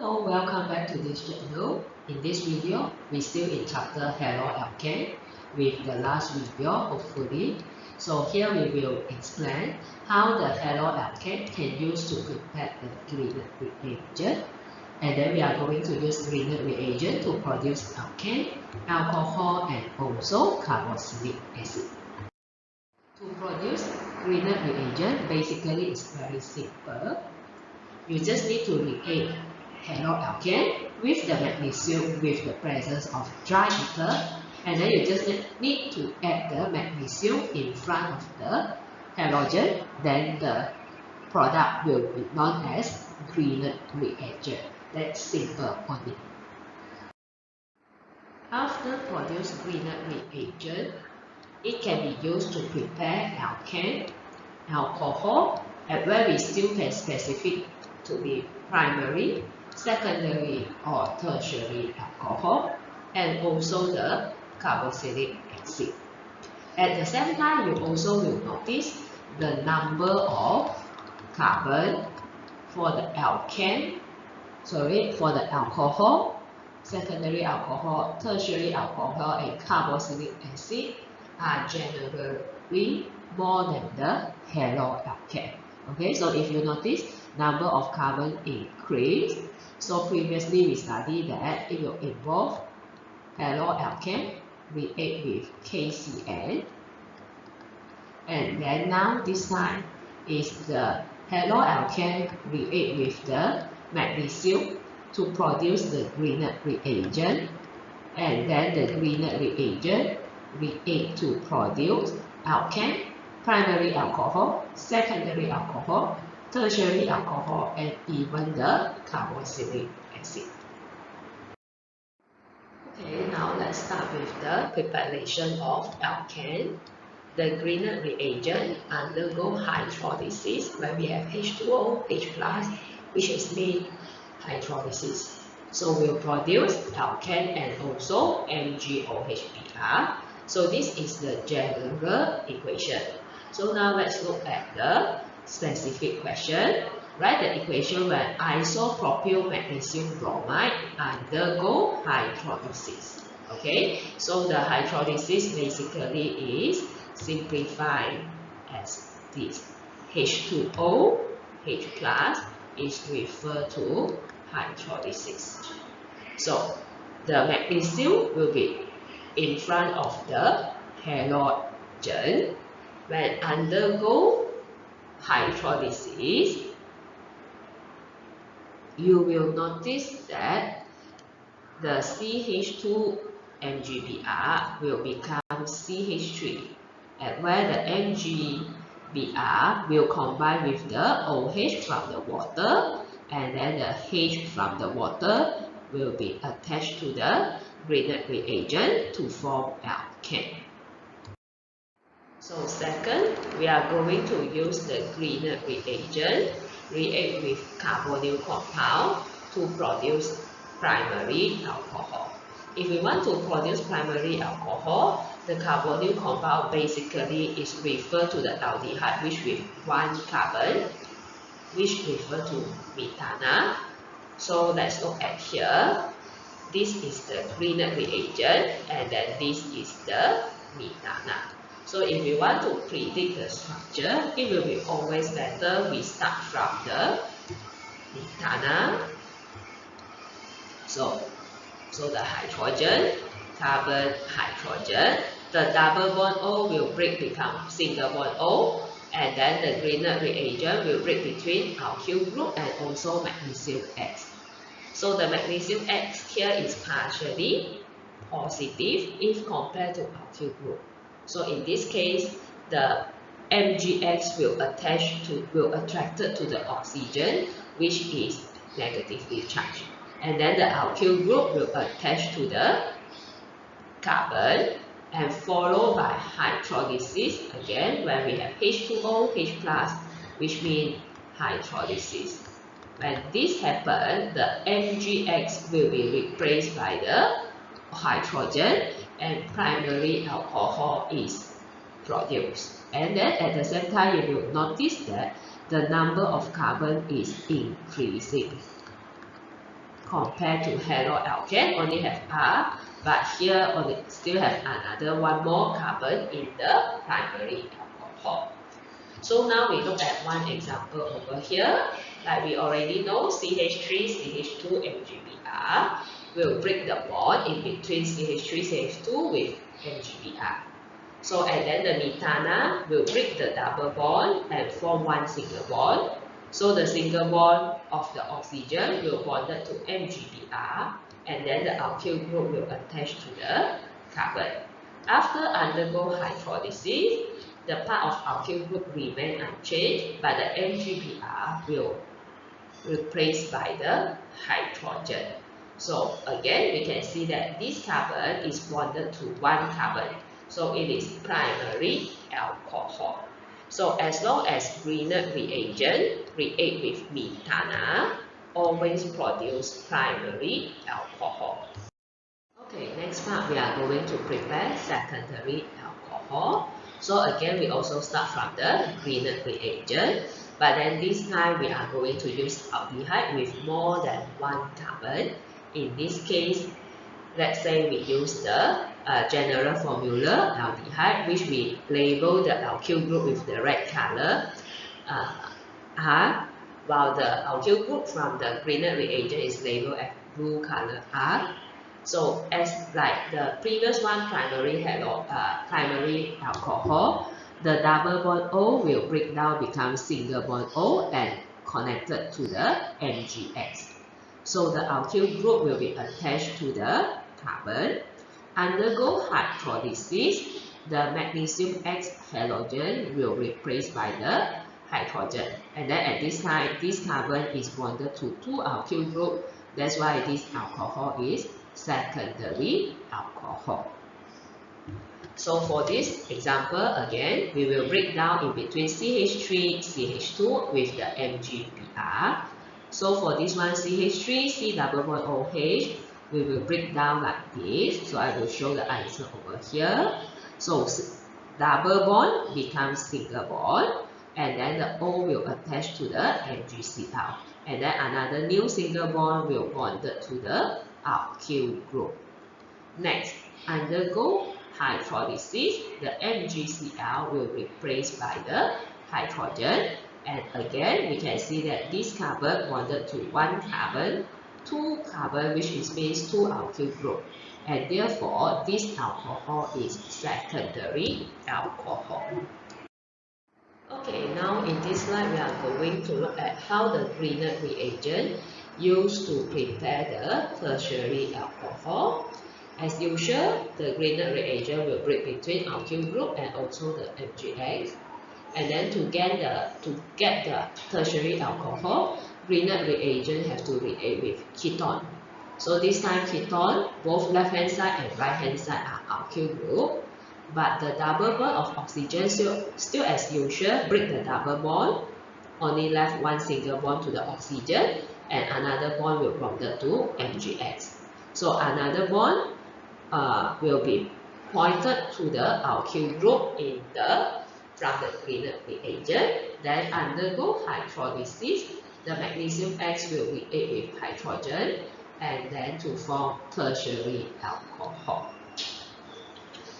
Hello, welcome back to this channel. In this video, we're still in chapter haloalkane with the last video, hopefully. So here we will explain how the haloalkane can use to prepare the Grignard reagent. And then we are going to use Grignard reagent to produce alkane, alcohol, and also carboxylic acid. To produce Grignard reagent, basically it's very simple. You just need to react haloalkane with the magnesium with the presence of dry ether, and then you just need to add the magnesium in front of the halogen. Then the product will be known as Grignard reagent. That's simple only. After produce Grignard reagent, it can be used to prepare alkane, alcohol, and where we still can specify to be primary, secondary or tertiary alcohol, and also the carboxylic acid. At the same time, you also will notice the number of carbon for the for the alcohol, secondary alcohol, tertiary alcohol, and carboxylic acid are generally more than the haloalkane. Okay, so if you notice, number of carbon increase. So previously we studied that it will involve haloalkane react with KCN, and then now this time is the haloalkane react with the magnesium to produce the Grignard reagent, and then the Grignard reagent react to produce alkane, primary alcohol, secondary alcohol, tertiary alcohol, and even the carboxylic acid. Okay, now let's start with the preparation of alkane. The Grignard reagent undergo hydrolysis where we have H2O, H+, which is mean hydrolysis. So we'll produce alkane and also MgOHBr. So this is the general equation. So now let's look at the specific question. Write the equation when isopropyl magnesium bromide undergo hydrolysis. Okay, so the hydrolysis basically is simplified as this. H2O, H+ is referred to hydrolysis. So the magnesium will be in front of the halogen. When undergo hydrolysis, you will notice that the CH2 MgBr will become CH3, and where the MgBr will combine with the OH from the water, and then the H from the water will be attached to the Grignard reagent to form alkane. So second, we are going to use the Grignard reagent, react with carbonyl compound to produce primary alcohol. If we want to produce primary alcohol, the carbonyl compound basically is referred to the aldehyde which with one carbon, which refer to methana. So let's look at here. This is the Grignard reagent, and then this is the methana. So if we want to predict the structure, it will be always better we start from the methana. So the hydrogen, carbon, hydrogen, the double bond O will break become single bond O, and then the Grignard reagent will break between alkyl group and also magnesium X. So the magnesium X here is partially positive if compared to alkyl group. So in this case, the MgX will attracted to the oxygen, which is negatively charged, and then the alkyl group will attach to the carbon, and followed by hydrolysis again, where we have H2O, H+, which means hydrolysis. When this happens, the MgX will be replaced by the hydrogen, and primary alcohol is produced. And then at the same time, you will notice that the number of carbon is increasing. compared to haloalkane only have R, but here only still have one more carbon in the primary alcohol. So now we look at one example over here. Like we already know, CH3, CH2, MgBr will break the bond in between CH3, CH2 with MgBr. So and then the methana will break the double bond and form one single bond. So the single bond of the oxygen will bonded to MgBr, and then the alkyl group will attach to the carbon. After undergo hydrolysis, the part of alkyl group remain unchanged, but the MgBr will replaced by the hydrogen. So again, we can see that this carbon is bonded to one carbon. So it is primary alcohol. So as long as Grignard reagent react with methana, always produce primary alcohol. Okay, next part we are going to prepare secondary alcohol. So again, we also start from the Grignard reagent, but then this time we are going to use aldehyde with more than one carbon. In this case, let's say we use the general formula aldehyde, which we label the alkyl group with the red color R, while the alkyl group from the Grignard reagent is labeled as blue color R. So as like the previous one, primary alcohol, the double bond O will break down, become single bond O and connected to the MgX. So the alkyl group will be attached to the carbon. Undergo hydrolysis, the magnesium X halogen will replaced by the hydrogen. And then at this time, this carbon is bonded to two alkyl group. That's why this alcohol is secondary alcohol. So for this example, again, we will break down in between CH3, CH2 with the MgBr. So for this one, CH3, C double bond OH, we will break down like this. So I will show the answer over here. So double bond becomes single bond, and then the O will attach to the MgCl. And then another new single bond will bond to the alkyl group. Next, undergo hydrolysis, the MgCl will be replaced by the hydrogen. And again, we can see that this carbon bonded to one carbon, two carbon, which means two alkyl group. And therefore, this alcohol is secondary alcohol. Okay, now in this slide, we are going to look at how the Grignard reagent used to prepare the tertiary alcohol. As usual, the Grignard reagent will break between alkyl group and also the MgX. And then to get the tertiary alcohol, Grignard reagent have to react with ketone. So this time ketone, both left hand side and right hand side are alkyl group. But the double bond of oxygen still as usual break the double bond, only left one single bond to the oxygen and another bond will bonded to MgX. So another bond will be pointed to the alkyl group from the Grignard reagent. Then undergo hydrolysis, the magnesium X will react with hydrogen and then to form tertiary alcohol.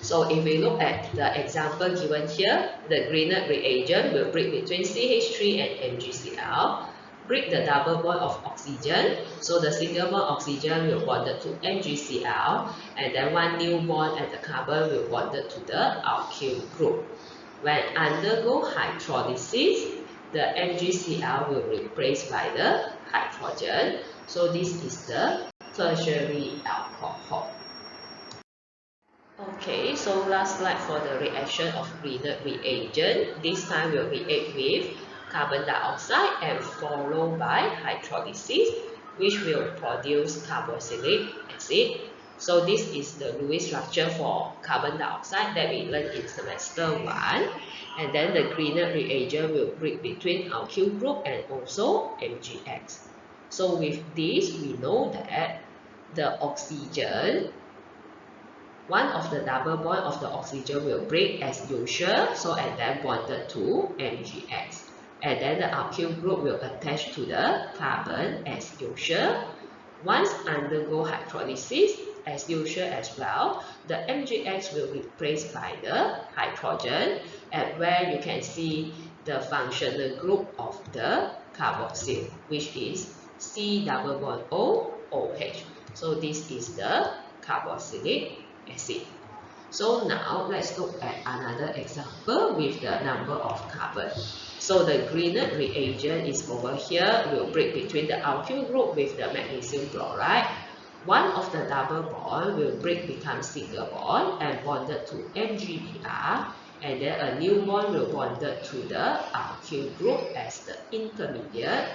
So if we look at the example given here, the Grignard reagent will break between CH3 and MgCl, break the double bond of oxygen. So the single bond oxygen will bonded to MgCl, and then one new bond at the carbon will bonded to the alkyl group. When undergo hydrolysis, the MgCl will be replaced by the hydrogen. So this is the tertiary alcohol. Okay, so last slide for the reaction of Grignard reagent. This time we'll react with carbon dioxide and followed by hydrolysis, which will produce carboxylic acid. So this is the Lewis structure for carbon dioxide that we learned in semester 1. And then the Grignard reagent will break between alkyl group and also MgX. So with this, we know that the oxygen, one of the double bond of the oxygen will break as usual, so and then bonded to MgX. And then the alkyl group will attach to the carbon as usual. Once undergo hydrolysis, as usual as well, the MgX will be replaced by the hydrogen, and where you can see the functional group of the carboxyl, which is C double bond O OH. So this is the carboxylic acid. So now let's look at another example with the number of carbon. So the Grignard reagent is over here, will break between the alkyl group with the magnesium chloride. One of the double bond will break become single bond and bonded to MgBr, and then a new bond will bonded to the alkyl group as the intermediate.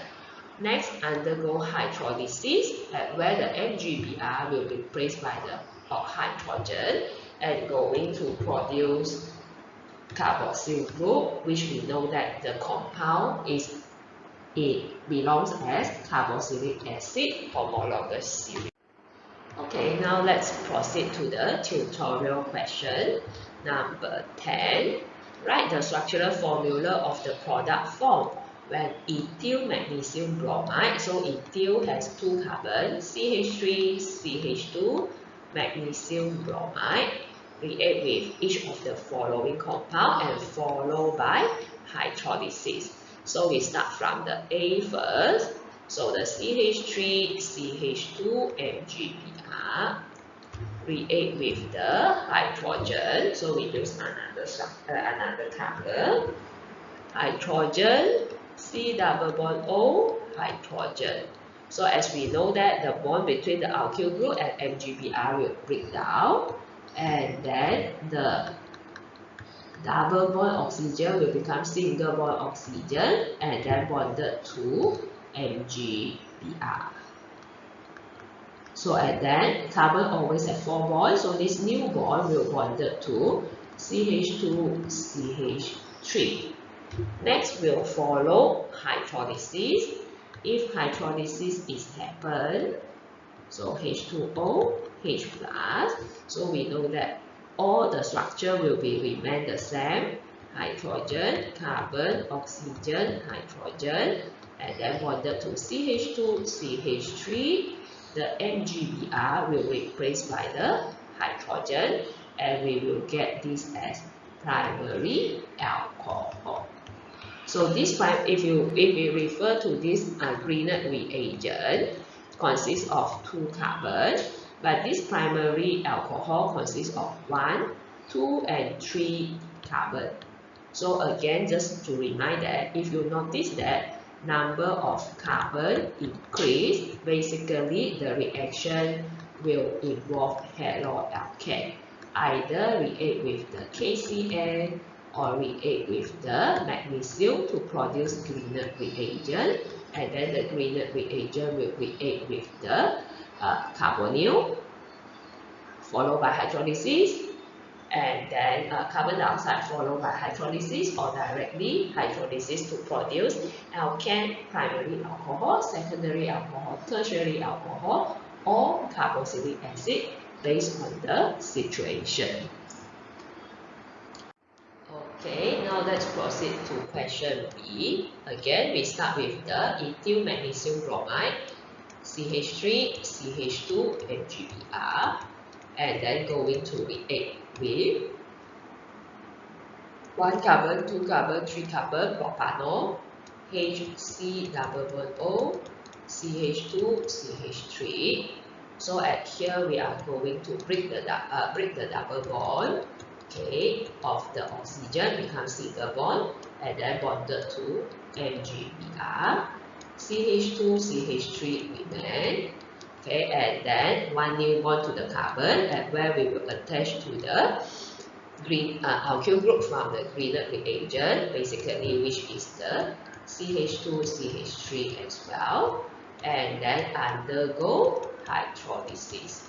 Next, undergo hydrolysis, at where the MgBr will be replaced by the hydrogen and going to produce carboxyl group, which we know that the compound belongs as carboxylic acid homologous series. Okay, now let's proceed to the tutorial question number 10. Write the structural formula of the product formed when ethyl magnesium bromide. So ethyl has 2 carbons, CH3, CH2, magnesium bromide. React with each of the following compound and follow by hydrolysis. So we start from the A first. So the CH3, CH2, MgBr react with the hydrogen. So we use another carbon. Hydrogen, C double bond O, hydrogen. So as we know that the bond between the alkyl group and MgBr will break down, and then the double bond oxygen will become single bond oxygen and then bonded to MgBr. So and then carbon always have 4 bonds, so this new bond will bonded to CH2, CH3. Next will follow hydrolysis. If hydrolysis is happen, so H2O, H plus, so we know that all the structure will remain the same. Hydrogen, carbon, oxygen, hydrogen, and then bonded to CH2, CH3. The MgBr will be replaced by the hydrogen, and we will get this as primary alcohol. So this if we refer to this Grignard reagent, consists of 2 carbons, but this primary alcohol consists of 1, 2, and 3 carbon. So again, just to remind that if you notice that number of carbon increase, basically the reaction will involve haloalkane. Either react with the KCl or react with the magnesium to produce Grignard reagent, and then the Grignard reagent will react with the carbonyl, followed by hydrolysis, and then carbon dioxide followed by hydrolysis or directly hydrolysis to produce alkane, primary alcohol, secondary alcohol, tertiary alcohol, or carboxylic acid based on the situation. Okay, now let's proceed to question B. Again, we start with the ethyl magnesium bromide, CH3, CH2, MgBr, and then going to react with 1 carbon, 2 carbon, 3 carbon propanol, HC double bond O, CH2, CH3. So at here we are going to break the double bond, okay, of the oxygen becomes single bond and then bonded to MgBr. CH2, CH3 remain, okay, and then 1 new bond to the carbon, and where we will attach to the alkyl group from the Grignard reagent, basically which is the CH2, CH3 as well, and then undergo hydrolysis.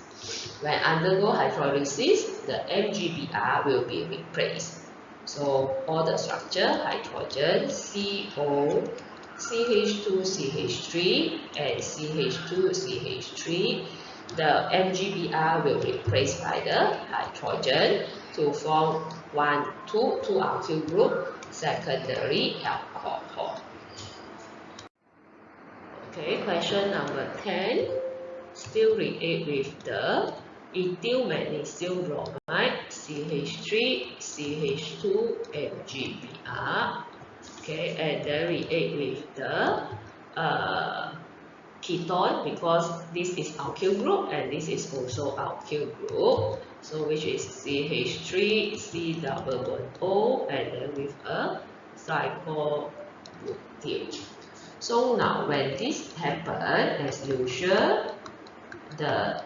When undergo hydrolysis, the MgBr will be replaced. So all the structure, hydrogen, CO, CH2, CH3, and CH2, CH3, the MgBr will be replaced by the hydrogen to form 2 alkyl group, secondary alcohol. Okay, question number 10. still react with the ethyl magnesium bromide, CH3, CH2, MgBr. Okay, and then react with the ketone, because this is alkyl group and this is also alkyl group. So which is CH3, C double bond O, and then with a cyclobutane. So now when this happens, as usual, the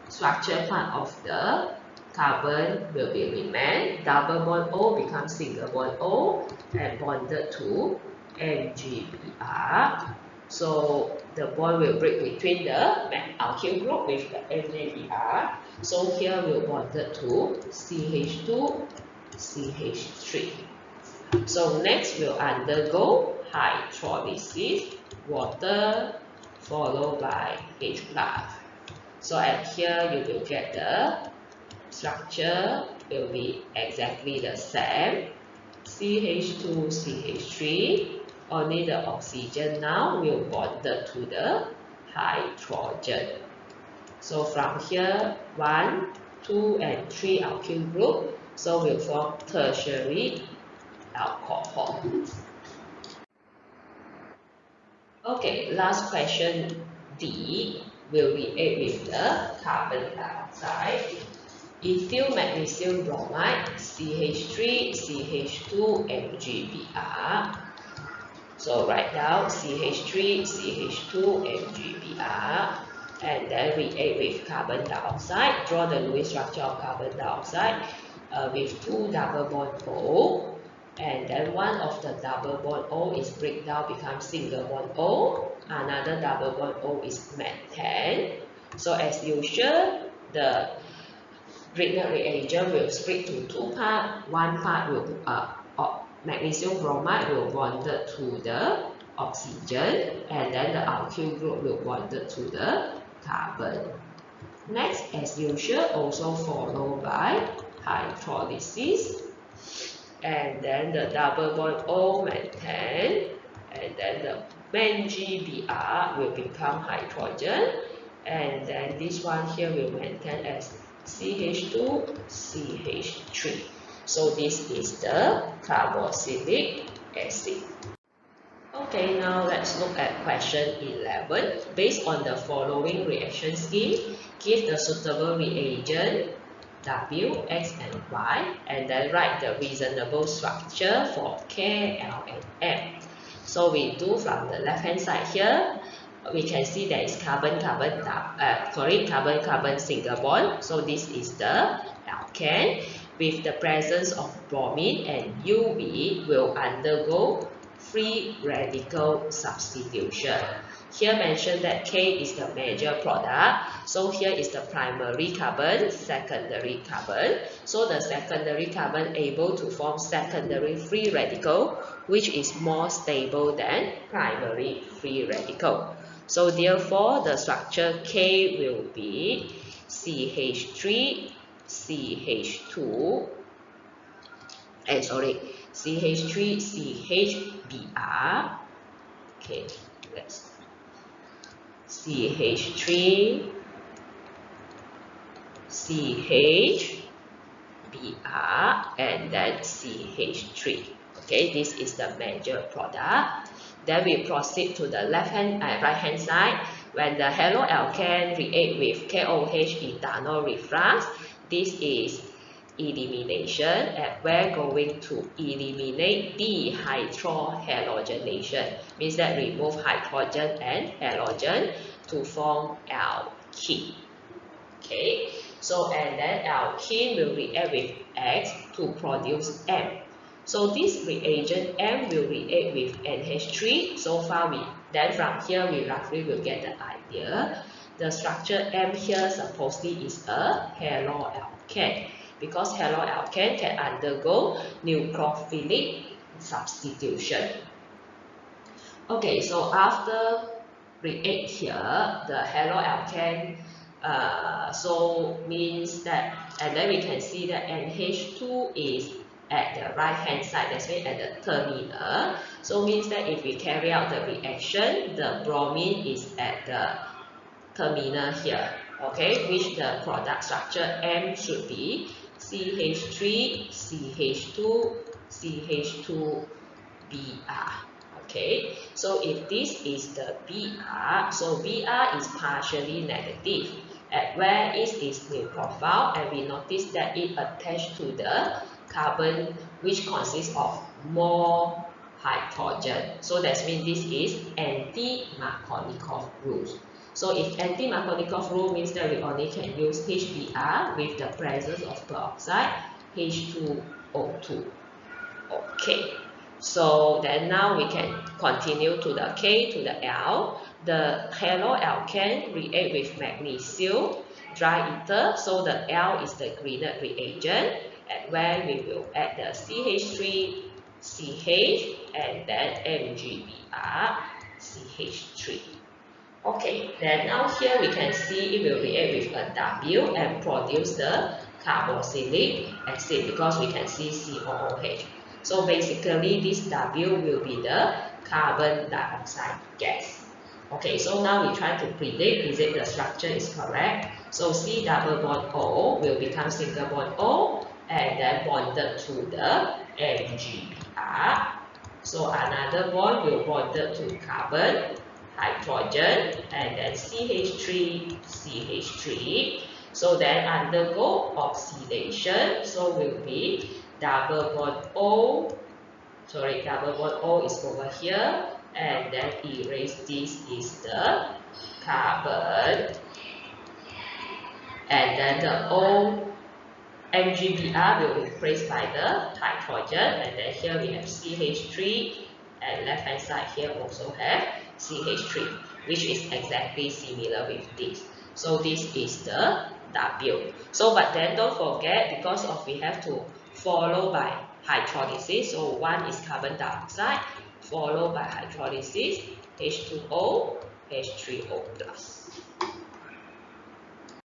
structure part of the carbon will be remain. Double bond O becomes single bond O and bonded to MgBr. So the bond will break between the alkyl group with the NABR. So here we'll bonded to CH2, CH3. So next we'll undergo hydrolysis, water followed by H+. So at here you will get the structure will be exactly the same. CH2, CH3. Only the oxygen now will bonded to the hydrogen. So from here, 1, 2, and 3 alkyl group, so we'll form tertiary alcohol. Okay, last question D will react with the carbon dioxide, ethyl magnesium bromide, CH3, CH2, MgBr. So write down CH3, CH2, MgBr, and then react with carbon dioxide. Draw the Lewis structure of carbon dioxide with 2 double bond O, and then one of the double bond O is break down, becomes single bond O. Another double bond O is methane. So as usual, the Grignard reagent will split to 2 parts. One part will magnesium bromide will bonded to the oxygen, and then the alkyl group will bonded to the carbon. Next, as usual, also followed by hydrolysis, and then the double bond O methane, and then the MgBr will become hydrogen, and then this one here will maintain as CH2, CH3. So this is the carboxylic acid. Okay, now let's look at question 11. Based on the following reaction scheme, give the suitable reagent W, X, and Y, and then write the reasonable structure for K, L, and M. So we do from the left hand side here. We can see there is carbon-carbon single bond. So this is the alkane. With the presence of bromine and UV will undergo free radical substitution. Here mentioned that K is the major product. So here is the primary carbon, secondary carbon. So the secondary carbon able to form secondary free radical, which is more stable than primary free radical. So therefore, the structure K will be CH3, CH2, CH3, CHBr. Okay, let's CH3, CHBr, and then CH3. Okay, this is the major product. Then we proceed to the right hand side. When the haloalkane react with KOH ethanol reflux, this is elimination, and we're going to eliminate dehydrohalogenation. Means that remove hydrogen and halogen to form alkene. Okay, so and then alkene will react with X to produce M. So this reagent M will react with NH3. So far then from here we roughly will get the idea. The structure M here supposedly is a haloalkane, because haloalkane can undergo nucleophilic substitution. Okay, so after react here, the haloalkane so means that, and then we can see that NH2 is at the right hand side, that's means at the terminal. So means that if we carry out the reaction, the bromine is at the terminal here, okay, which the product structure M should be CH3, CH2, CH2, Br. Okay, so if this is the Br, so Br is partially negative. At where is its new profile, and we notice that it attached to the carbon which consists of more hydrogen. So that means this is anti-Markovnikov rules. So if anti-Markovnikov rule means that we only can use HBr with the presence of peroxide H2O2. Okay, so then now we can continue to the K to the L. The haloalkane react with magnesium dry ether, so the L is the Grignard reagent, and where we will add the CH3, CH, and then MgBr, CH3. Okay, then now here we can see it will react with a W and produce the carboxylic acid because we can see COOH. So basically this W will be the carbon dioxide gas. Okay, so now we try to predict is it the structure is correct. So C double bond O will become single bond O and then bonded to the MgBr. So another bond will bonded to carbon, hydrogen, and then CH3, CH3. So then undergo oxidation. So will be double bond O. Sorry, double bond O is over here, and then erase this is the carbon, and then the O MgBr will be replaced by the hydrogen, and then here we have CH3, and left hand side here also have CH3, which is exactly similar with this. So this is the W. So but then don't forget, because of we have to follow by hydrolysis. So one is carbon dioxide followed by hydrolysis H2O, H3O plus.